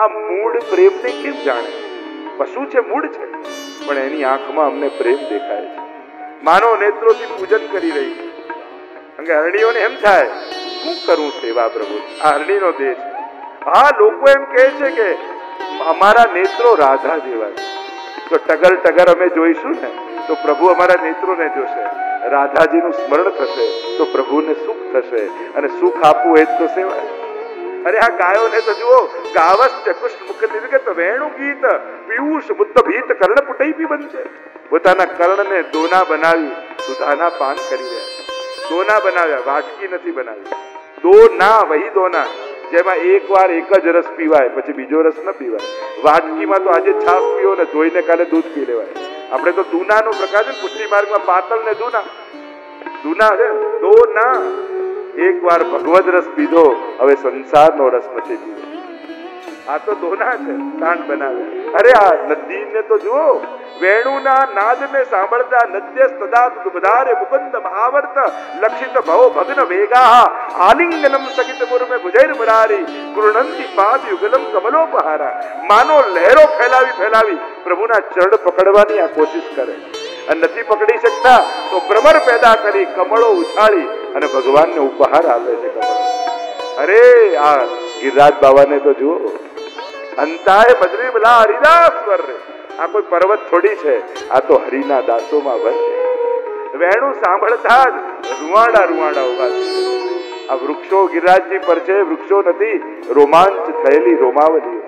આ મૂળ પ્રેમને કેમ જાણે? પશુ છે, મૂળ છે, પણ એની આંખમાં અમને પ્રેમ દેખાય છે. માનવ નેત્રોથી પૂજન કરી રહી છે. કારણ કે હરણીઓને એમ થાય, શું કરું સેવા પ્રભુ, આ હરણીનો દેહ છે. હા, લોકો એમ કહે છે કે અમારા નેત્રો રાધા જેવા છે. તો ટગર ટગર અમે જોઈશું ને તો પ્રભુ અમારા નેત્રોને જોશે, રાધાજીનું સ્મરણ થશે તો પ્રભુને સુખ થશે, અને સુખ આપવું એ જ તો સેવા. અરે આ ગાયોને તો જુઓ, ગાવસ ચકુષ્ટ મુખ નિર્ગત વેણુ ગીત પિયુષ બુદ્ધ ભીત કર્ણ પુટઈ પી બનશે. પોતાના કર્ણને દોના બનાવી સુધાના પાન કરી રહ્યા. દોના બનાવ્યા, વાટકી નથી બનાવી. દોના, વહી દોના, જેમાં એકવાર એક જ રસ પીવાય, પછી બીજો રસ ન પીવાય. વાટકીમાં તો આજે છાશ પીવો ને ધોઈને કાલે દૂધ પી લેવાય. આપણે તો દૂનાનો પ્રકાર છે, પુષ્ટિ માર્ગમાં પાતળ ને દૂના છે. દોના, એકવાર ભગવદ રસ પીધો, હવે સંસારનો રસ નથી પીધો. આ તો દોના છે, કાંડ બનાવે. અરે આ નદીને તો જુઓ, વેણુના નાદને સાંભળતા નદ્ય સદા દુબધારે મુકુંદ ભાવર્ત લક્ષિત ભવ ભગ્ન વેગા આલિંગનમ સકિત મુરમે ભુજૈર મુરારી કૃણંતિ પાદ યુગલમ કમલોપહારા. માનો લહેરો ફેલાવી પ્રભુના ચરણ પકડવાની આ કોશિશ કરે, અને નથી પકડી શકતા તો ભ્રમર પેદા કરી કમળો ઉછાળી અને ભગવાનને ઉપહાર આપે છે કમળો. અરે આ ગિરિરાજ બાબાને તો જુઓ, અંતાય બદ્રી બલા હરિદાસ વર. આ કોઈ પર્વત થોડી છે, આ તો હરિના દાસોમાં વર છે. વેણું સાંભળતા જ રૂવાડા ઉભા છે. આ વૃક્ષો ગિરિરાજજી પર છે, વૃક્ષો નથી, રોમાંચ થયેલી રોમાવલીઓ.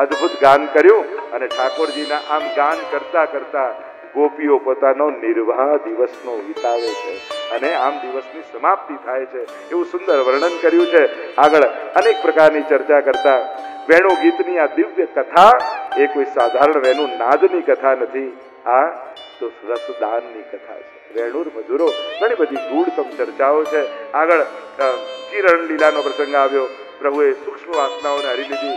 અદ્ભુત ગાન કર્યું, અને ઠાકોરજીના આમ ગાન કરતા કરતા ગોપીઓ પોતાનો નિર્વાહ દિવસનો વિતાવે છે, અને આમ દિવસની સમાપ્તિ થાય છે. એવું સુંદર વર્ણન કર્યું છે. આગળ અનેક પ્રકારની ચર્ચા કરતા વેણુ ગીતની આ દિવ્ય કથા એ કોઈ સાધારણ વેણુ નાદની કથા નથી, આ તો રસદાનની કથા છે. વેણુર મજૂરો ઘણી બધી ગૂઢતમ ચર્ચાઓ છે. આગળ ચિરણ લીલાનો પ્રસંગ આવ્યો. પ્રભુએ સૂક્ષ્મ વાસનાઓને હરી લીધી.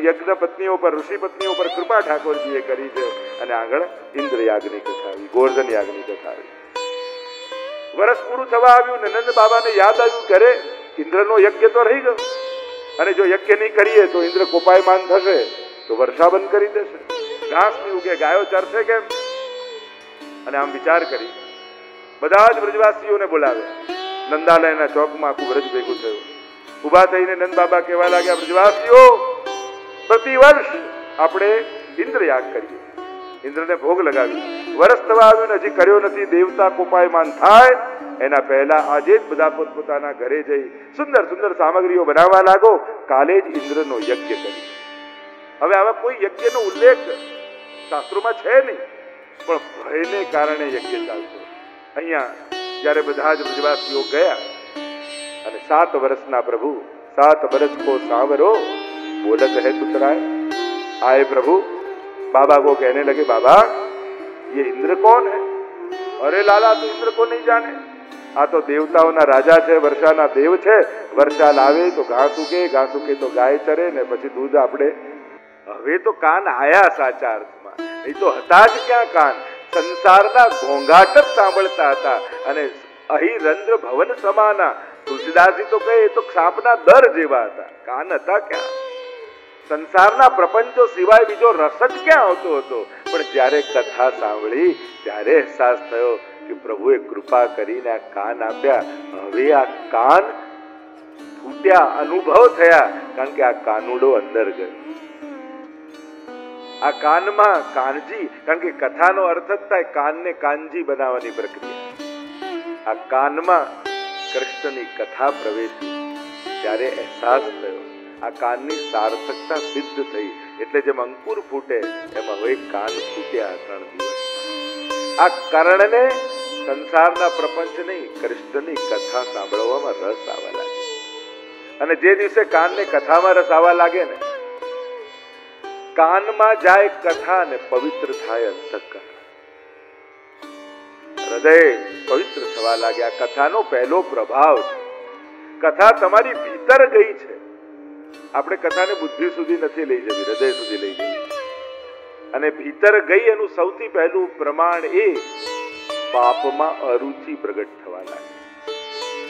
યજ્ઞ પત્નીઓ પર, ઋષિ પત્નીઓ પર કૃપા ઠાકોરજીએ કરી છે. અને આગળ ઇન્દ્ર યાગની કથા આવી, ગોવર્ધન યાગની કથા આવી. વર્ષ પૂરું થવા આવ્યું ને નંદ બાબાને યાદ આવ્યું, કરે ઇન્દ્રનો યજ્ઞ તો રહી ગયો, અને જો યજ્ઞ નહીં કરીએ તો ઇન્દ્ર કોપાયમાન થશે, તો વર્ષા બંધ કરી દેશે, ઘાસ નહીં ઉગે, ગાયો ચરશે કેમ? અને આમ વિચાર કરી બધા જ બ્રજવાસીઓને બોલાવે. નંદાલયના ચોકમાં આખું બ્રજ ભેગું થયું. ઉભા થઈને નંદ બાબા કહેવા લાગ્યા, બ્રજવાસીઓ, પ્રતિવર્ષ આપણે ઇન્દ્ર યાગ કરીએ, ઇન્દ્રને ભોગ લગાવી. વર્ષ થવા આવ્યું, હજી કર્યો નથી, દેવતા કોપાયમાન થાય એના પહેલા આજે જ બધા પોતપોતાના ઘરે જઈ સુંદર સુંદર સામગ્રીઓ બનાવવા લાગો, કાલે જ ઇન્દ્રનો યજ્ઞ કરી. હવે આવા કોઈ યજ્ઞનો ઉલ્લેખ શાસ્ત્રોમાં છે નહીં, પણ ભયને કારણે યજ્ઞ ચાલતો. અહીંયા જ્યારે બધા જ બ્રજવાસીઓ ગયા, અને 7 વર્ષના પ્રભુ, 7 વર્ષ કો સાવરો बोलत है तुतराय. आए प्रभु, बाबा को कहने लगे, बाबा ये इंद्र कौन है? अरे लाला, तू इंद्र को नहीं जाने? आ तो देवताओना राजा है, वर्षाना देव है. वर्षा लावे तो घास उगे तो गाय चरे ने પછી દૂધ આપણે. હવે તો કાન આયા સાચા અર્થમાં, નહીં તો હતા જ ક્યાં કાન? સંસારના ઘોંઘાટ જ સાંભળતા હતા, અને અહીં રંદ્ર ભવન સમાના. તુલસીદાસજી તો કહે એ તો સાપના દર જેવા હતા, કાન હતા ક્યાં? સંસારના પ્રપંચો સિવાય બીજો રસ જ ક્યાં આવતો હતો? પણ જ્યારે કથા સાંભળી ત્યારે અહેસાસ થયો કે પ્રભુએ કૃપા કરીને આ કાન આપ્યા. હવે આ કાન ફૂટ્યા, અનુભવ થયા, કારણ કે આ કાનુડો અંદર ગયો. આ કાનમાં કાનજી, કારણ કે કથાનો અર્થ જ થાય કાનને કાનજી બનાવવાની પ્રક્રિયા. આ કાનમાં કૃષ્ણની કથા પ્રવેશી ત્યારે અહેસાસ થયો, આ કાનની સાર્થકતા સિદ્ધ થઈ. એટલે જેમ અંકુર ફૂટે એમ હવે કાન ફૂટ્યા 3 દિવસ. આ કર્ણને સંસારના પ્રપંચ નહીં, કૃષ્ણની કથા સાંભળવામાં રસ આવવા લાગે. અને જે દિવસે કાનને કથામાં રસ આવવા લાગે ને, કાનમાં જાય કથા ને પવિત્ર થાય અંતઃકરણ, હૃદય પવિત્ર થવા લાગે. આ કથાનો પહેલો પ્રભાવ છે. કથા તમારી ભીતર ગઈ છે. આપણે કથાને બુદ્ધિ સુધી નથી લઈ જવી, હૃદય સુધી લઈ જવી. અને ભીતર ગઈ એનું સૌથી પહેલું પ્રમાણ એ પાપમાં અરુચિ પ્રગટ થવા લાગે,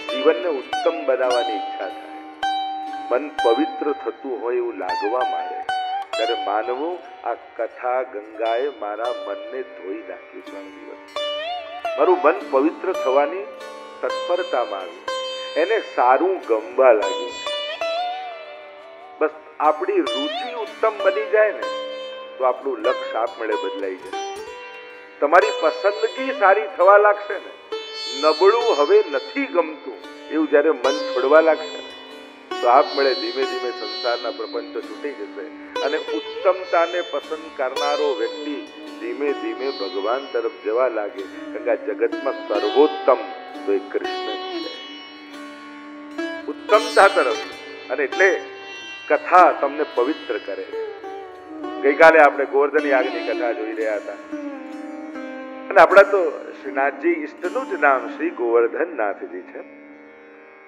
જીવનને ઉત્તમ બનાવવાની ઈચ્છા થાય. મન પવિત્ર થતું હોય એવું લાગવા માંડે ત્યારે માનવું આ કથા ગંગાએ મારા મનને ધોઈ નાખ્યું. 3 દિવસ મારું મન પવિત્ર થવાની તત્પરતામાં આવ્યું, એને સારું ગમવા લાગ્યું. બસ આપણી રુચિ ઉત્તમ બની જાય ને તો આપણું લક્ષ્ય આપમેળે બદલાઈ જાય. તમારી પસંદગી સારી થવા લાગશે ને, નબળું હવે નથી ગમતું એવું જ્યારે મન છોડવા લાગશે ને તો આપમેળે ધીમે ધીમે સંસારના પ્રપંચો છૂટી જશે અને ઉત્તમતાને પસંદ કરનારો વ્યક્તિ ધીમે ધીમે ભગવાન તરફ જવા લાગે. કારણ કે આ જગતમાં સર્વોત્તમ તો એ કૃષ્ણ છે, ઉત્તમતા તરફ. અને એટલે કથા તમને પવિત્ર કરે. ગઈકાલે આપણે ગોવર્ધન યાગની કથા જોઈ રહ્યા હતા અને આપણા તો શ્રીનાથજી ઈષ્ટનું જ નામ શ્રી ગોવર્ધનનાથજી છે.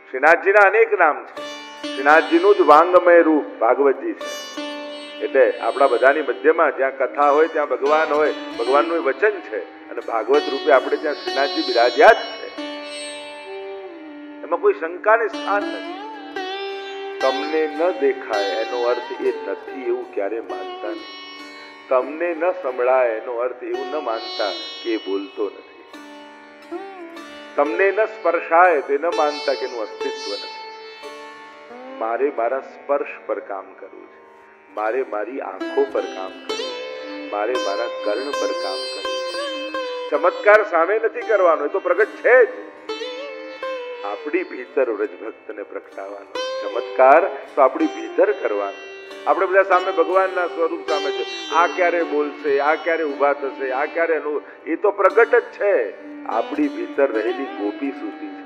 શ્રીનાથજીના અનેક નામ છે. શ્રીનાથજીનું જ વાંગમય રૂપ ભાગવતજી છે. એટલે આપણા બધાની મધ્યમાં જ્યાં કથા હોય ત્યાં ભગવાન હોય, ભગવાનનું વચન છે અને ભાગવત રૂપે આપણે ત્યાં શ્રીનાથજી બિરાજ્યા જ છે. એમાં કોઈ શંકાને સ્થાન નથી. તમને ન દેખાય એનો અર્થ એ નથી એવું ક્યારે માનતા નહીં. તમને ન સંભળાય એનો અર્થ એવું ન માનતા કે એ બોલતો નથી. તમને ન સ્પર્શાય તે ન માનતા કે એનું અસ્તિત્વ નથી. મારે મારા સ્પર્શ પર કામ કરવું છે, મારે મારી આંખો પર કામ કરવું છે, મારે મારા કર્ણ પર કામ કરવું છે. ચમત્કાર સામે નથી કરવાનો, એ તો પ્રગટ છે જ. આપણી ભીતર વ્રજભક્તને પ્રગટાવવાનો ચમત્કાર તો આપણી ભીતર કરવાનો. આપણે બધા સામે ભગવાનના સ્વરૂપ સામે છે, આ ક્યારે બોલશે, આ ક્યારે ઉભા થશે, આ ક્યારે એ તો પ્રગટ જ છે. આપણી ભીતર રહેલી ગોપી સૂતી છે.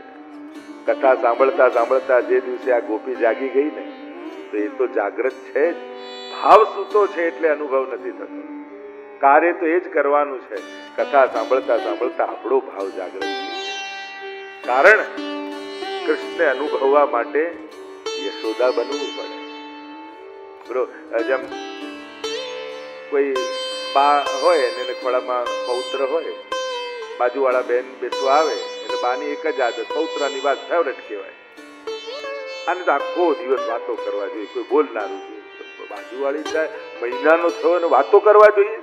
કથા સાંભળતા સાંભળતા જે દિવસે આ ગોપી જાગી ગઈ ને તો એ તો જાગૃત છે જ. ભાવ સૂતો છે એટલે અનુભવ નથી થતો. કાર્ય તો એ જ કરવાનું છે. કથા સાંભળતા સાંભળતા આપણો ભાવ જાગૃત છે. કારણ કૃષ્ણને અનુભવવા માટે યશોદા બનવું પડે. જેમ કોઈ બા હોય ને એને ખોળામાં પૌત્ર હોય, બાજુવાળા બેન બેસવા આવે એટલે બાની એક જ આદત, પૌત્રની વાત ફેવરેટ કહેવાય. આને તો આખો દિવસ વાતો કરવા જોઈએ, કોઈ બોલનારું જોઈએ. બાજુવાળી જાય મહિનાનો થયો ને વાતો કરવા જોઈએ.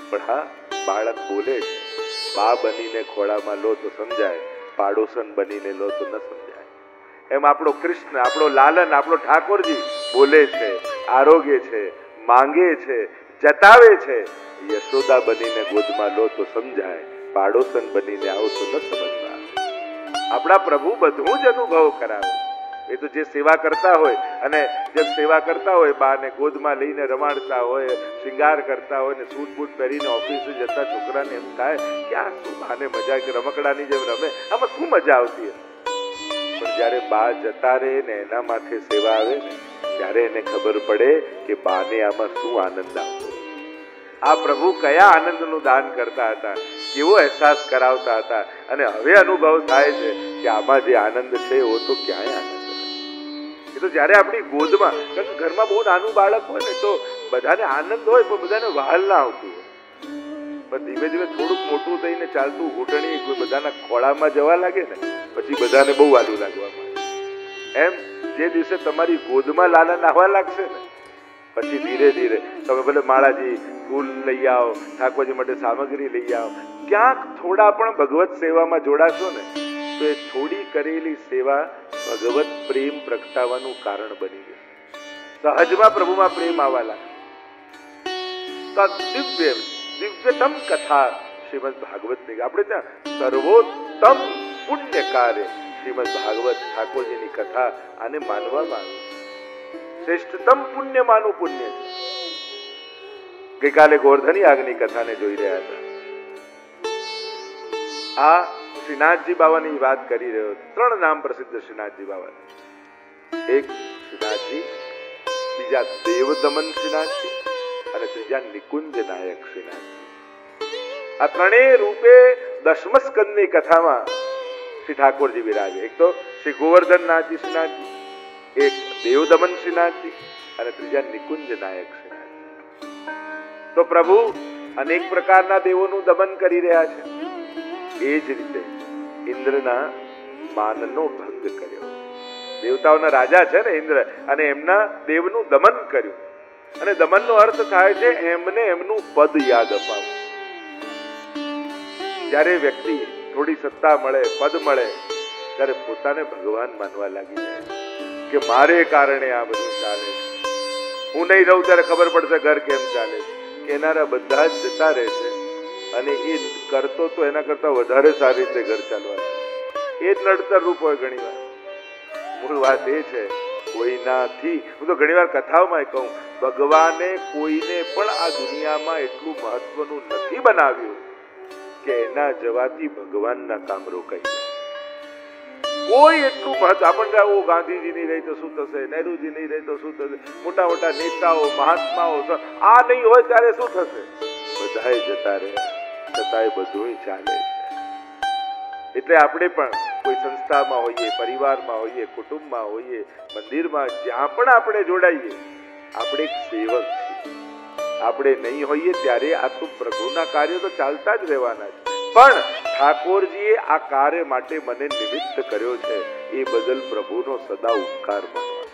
પણ હા, બાળક બોલે છે. બા બનીને ખોળામાં લો તો સમજાય, પાડોશન બનીને લો તો ન સમજાય. એમ આપણો કૃષ્ણ, આપણો લાલન, આપણો ઠાકોરજી બોલે છે, આરોગ્ય છે, માંગે છે, જતાવે છે. યશોદા બનીને ગોદમાં લો તો સમજાય, પાડોશન બનીને આવો તો ન સમજવા. આપણા પ્રભુ બધું જ અનુભવ કરાવે. એ તો જે સેવા કરતા હોય અને જેમ સેવા કરતા હોય, બાને ગોદમાં લઈને રમાડતા હોય, શિંગાર કરતા હોય ને સૂટ બૂટ પહેરીને ઓફિસે જતા છોકરાને એમ થાય કે આ શું બાને મજા, કે રમકડાની જેમ રમે, આમાં શું મજા આવતી હશે. પણ જયારે બા જતા રહે ને એના માથે સેવા આવે ને ત્યારે એને ખબર પડે કે બાને આમાં શું આનંદ આવતો. આ પ્રભુ કયા આનંદનું દાન કરતા હતા, કેવો અહેસાસ કરાવતા હતા. અને હવે અનુભવ થાય છે કે આમાં જે આનંદ છે એવો તો ક્યાંય આનંદ નથી. એ તો જયારે આપણી ગોદમાં, કારણ કે ઘરમાં બહુ નાનું બાળક હોય ને તો બધાને આનંદ હોય પણ બધાને વહાલ ના આવતું હોય. પણ ધીમે ધીમે થોડુંક મોટું થઈને ચાલતું ઘૂંટણી કોઈ બધાના ખોળામાં જવા લાગે ને પછી બધાને બહુ વાલું લાગવા માંડે. એમ જે દિવસે તમારી ગોદમાં લાલન આવવા લાગશે ને પછી ધીરે ધીરે તમે ભલે માળાજી ફૂલ લઈ આવો, ઠાકોરજી માટે સામગ્રી લઈ આવો, ક્યાંક થોડા પણ ભગવત સેવામાં જોડાશો ને તો એ થોડી કરેલી સેવા ભગવત પ્રેમ પ્રગટાવવાનું કારણ બની જશે. સહજમાં પ્રભુમાં પ્રેમ આવવા લાગે. દિવ્યતમ કથા શ્રીમદ ભાગવતની, આપણે ત્યાં સર્વોત્તમ પુણ્ય કાર્ય શ્રીમદ ભાગવત ઠાકોરજીની કથા આને માનવામાં આવે. શ્રેષ્ઠતમ પુણ્ય માનું પુણ્ય છે. ગઈકાલે ગોવર્ધન યાગની કથાને જોઈ રહ્યા હતા. આ શ્રીનાથજી બાવાની વાત કરી રહ્યો. 3 નામ પ્રસિદ્ધ શ્રીનાથજી બાવાના. એક શ્રીનાથજી, બીજા દેવદમન શ્રીનાથજી અને ત્રીજા નિકુંજ નાયક શ્રીનાથજી. આ ત્રણેય રૂપે દશમ સ્કંદની કથામાં શ્રી ઠાકોરજી વિરાજે. એક તો શ્રી ગોવર્ધનનાથજી શ્રીનાથજી, એક દેવદમન શ્રીનાથજી અને ત્રીજા નિકુંજ નાયક શ્રીનાથજી. તો પ્રભુ અનેક પ્રકારના દેવોનું દમન કરી રહ્યા છે. એ જ રીતે ઇન્દ્રના માનનો ભંગ કર્યો. દેવતાઓના રાજા છે ને ઇન્દ્ર, અને એમના દેવનું દમન કર્યું. અને દમનનો અર્થ થાય છે એમને એમનું પદ યાદ અપાવવું. જ્યારે વ્યક્તિ થોડી સત્તા મળે, પદ મળે, ત્યારે પોતાને ભગવાન માનવા લાગી જાય કે મારે કારણે આ બધું ચાલે છે. હું નહીં રહું ત્યારે ખબર પડશે ઘર કેમ ચાલે છે. કેનારા બધા જ જતા રહે છે અને એ કરતો તો એના કરતા વધારે સારી રીતે ઘર ચાલવા લાગે. એ જ નડતર રૂપ હોય ઘણી વાર. મૂળ વાત એ છે કોઈનાથી, હું તો ઘણી વાર કથાઓમાં કહું, ભગવાને કોઈને પણ આ દુનિયામાં એટલું મહત્વનું નથી બનાવ્યું કે એના જવાથી ભગવાનના કામ રોકાઈ જાય. કોઈ એટલું મહત્વ આપણને ઓ ગાંધીજી નહીં રહી તો શું થશે, નહેરુજી નહીં રહી તો શું થશે, મોટા મોટા નેતાઓ મહાત્માઓ આ નહીં હોય ત્યારે શું થશે, બધાએ જતા રહ્યા છતાંય બધું ચાલે છે. એટલે આપણે પણ કોઈ સંસ્થામાં હોઈએ, પરિવારમાં હોઈએ, કુટુંબમાં હોઈએ, મંદિરમાં, જ્યાં પણ આપણે જોડાઈએ, આપણે એક સેવક છીએ. આપણે નહીં હોઈએ ત્યારે આ તો પ્રભુના કાર્ય તો ચાલતા જ રહેવાના છે. પણ ઠાકોરજીએ આ કાર્ય માટે મને નિમિત્ત કર્યો છે એ બદલ પ્રભુનો સદા ઉપકાર માનવાનો.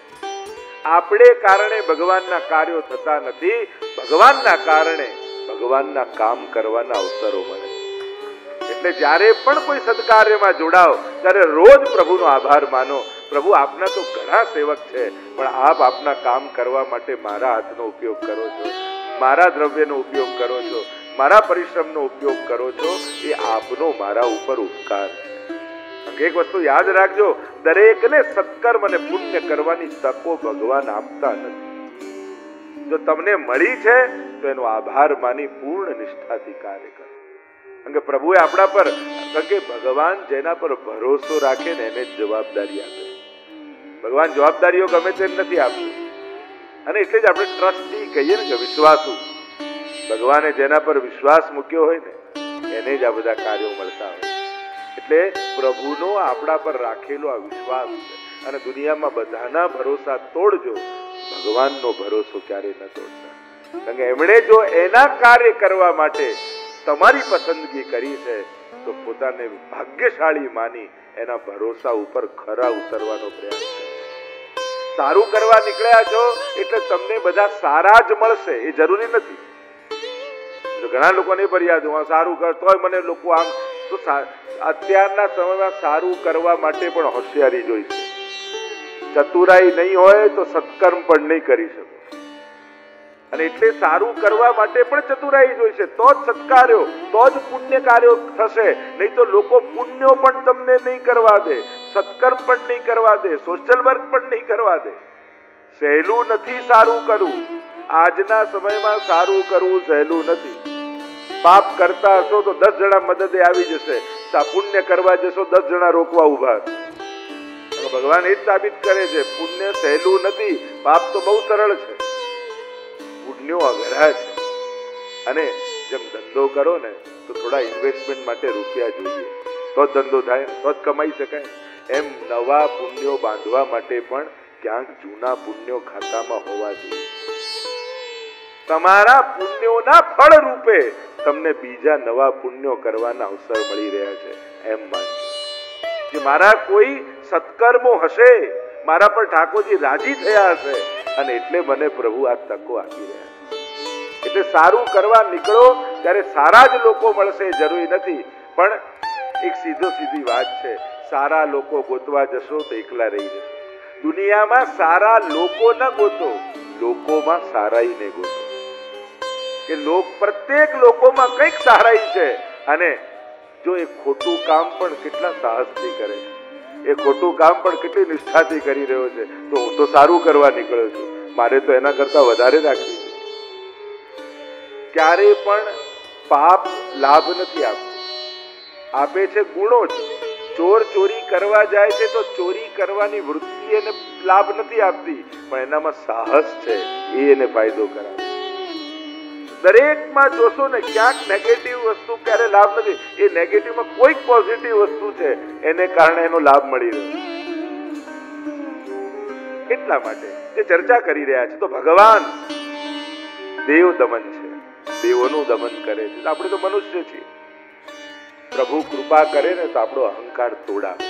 આપણે કારણે ભગવાનના કાર્યો થતા નથી, ભગવાનના કારણે ભગવાનના કામ કરવાના અવસરો મળે. એટલે જ્યારે પણ કોઈ સત્કાર્યમાં જોડાઓ ત્યારે રોજ પ્રભુનો આભાર માનો. પ્રભુ આપના તો ઘણા સેવક છે, પણ આપ આપના કામ કરવા માટે મારા હાથનો ઉપયોગ કરો છો, મારા દ્રવ્યનો ઉપયોગ કરો છો, મારા પરિશ્રમનો ઉપયોગ કરો છો, એ આપનો મારા ઉપર ઉપકાર છે. એક વસ્તુ યાદ રાખજો, દરેકને સત્કર્મ અને પુણ્ય કરવાની તકો ભગવાન આપતા નથી. જો તમને મળી છે તો એનો આભાર માની પૂર્ણ નિષ્ઠાથી કાર્ય કરો. કારણ કે પ્રભુએ આપણા પર, કારણ કે ભગવાન જેના પર ભરોસો રાખે ને એને જ જવાબદારી આપે. ભગવાન જવાબદારીઓ ગમે તેમ નથી આપતું. અને એટલે જ આપણે ટ્રસ્ટી કહીએ ને કે વિશ્વાસુ. ભગવાને જેના પર વિશ્વાસ મૂક્યો હોય ને એને જ આ બધા કાર્યો મળતા હોય. એટલે પ્રભુનો આપણા પર રાખેલો આ વિશ્વાસ છે. અને દુનિયામાં બધાના ભરોસા તોડજો, ભગવાનનો ભરોસો ક્યારે ન તોડતા. કારણ કે એમણે જો એના કાર્ય કરવા માટે તમારી પસંદગી કરી છે તો પોતાને ભાગ્યશાળી માની એના ભરોસા ઉપર ખરા ઉતરવાનો પ્રયાસ કરો. સારું કરવા નીકળ્યા છો એટલે તમને બધા સારા જ મળશે એ જરૂરી નથી. ઘણા લોકોને ફરિયાદ, હું સારું કરતો હોય મને લોકો આમ, તો અત્યારના સમયમાં સારું કરવા માટે પણ હોશિયારી જોઈશે. ચતુરાઈ નહીં હોય તો સત્કર્મ પણ નહીં કરી શકો. અને એટલે સારું કરવા માટે પણ ચતુરાઈ જોઈશે, તો જ સત્કાર્યો, તો જ પુણ્ય કાર્યો થશે. નહીં તો લોકો પુણ્યો પણ તમને નહીં કરવા દે, સત્કર્મ પણ નહીં કરવા દે, સોશિયલ વર્ક પણ નહીં કરવા દે. સહેલું નથી સારું કરવું. આજના સમયમાં સારું કરવું સહેલું નથી. પાપ કરતા હશો તો 10 જણા મદદે આવી જશે, પુણ્ય કરવા જશો 10 જણા રોકવા ઉભા. ભગવાન એ જ સાબિત કરે છે પુણ્ય સહેલું નથી, પાપ તો બહુ સરળ છે, પુણ્યો અઘરા છે. અને જેમ ધંધો કરો ને તો થોડા ઇન્વેસ્ટમેન્ટ માટે રૂપિયા જોઈએ, તો જ ધંધો થાય, તો જ કમાઈ શકાય. એમ નવા પુણ્યો બાંધવા માટે પણ ક્યાંક જૂના પુણ્યો ખાતામાં હોવા જોઈએ. તમારા પુણ્યોના ફળ રૂપે તમને બીજા નવા પુણ્યો કરવાના અવસર મળી રહ્યા છે એમ માનજો. જે મારા કોઈ સત્કર્મો હશે, મારા પર ઠાકોરજી રાજી થયા હશે, અને એટલે મને પ્રભુ આ તકો આપી રહ્યા છે. એટલે સારું કરવા નીકળો ત્યારે સારા જ લોકો મળશે જરૂરી નથી. પણ એક સીધી વાત છે, સારા લોકો ગોતવા જશો તો એકલા રહી જશો. દુનિયામાં સારા લોકો ન ગોતો, લોકોમાં સારાઈને ગોતો. કે પ્રત્યેક લોકોમાં કંઈક સારાઈ છે. અને જો એ ખોટું કામ પણ કેટલા સાહસથી કરે છે, એ ખોટું કામ પણ કેટલી નિષ્ઠાથી કરી રહ્યો છે, તો હું તો સારું કરવા નીકળ્યો છું, મારે તો એના કરતા વધારે રાખવી છે. ક્યારે પણ પાપ લાભ નથી આપતું, આપે છે ગુણો જ. ચોર ચોરી કરવા જાય છે તો ચોરી કરવાની વૃત્તિ એને લાભ નથી આપતી, પણ એનામાં સાહસ છે એ એને ફાયદો કરાવે. દરેકમાં જોશો ને ક્યાંક નેગેટિવ વસ્તુ ક્યારે લાભ નથી, એ નેગેટિવમાં કોઈક પોઝિટિવ વસ્તુ છે એને કારણે એનો લાભ મળી રહ્યો. એટલા માટે જે ચર્ચા કરી રહ્યા છે તો ભગવાન દેવ દમન છે, દેવોનું દમન કરે છે. આપણે તો મનુષ્ય છીએ. પ્રભુ કૃપા કરે ને તો આપણો અહંકાર તોડાવે.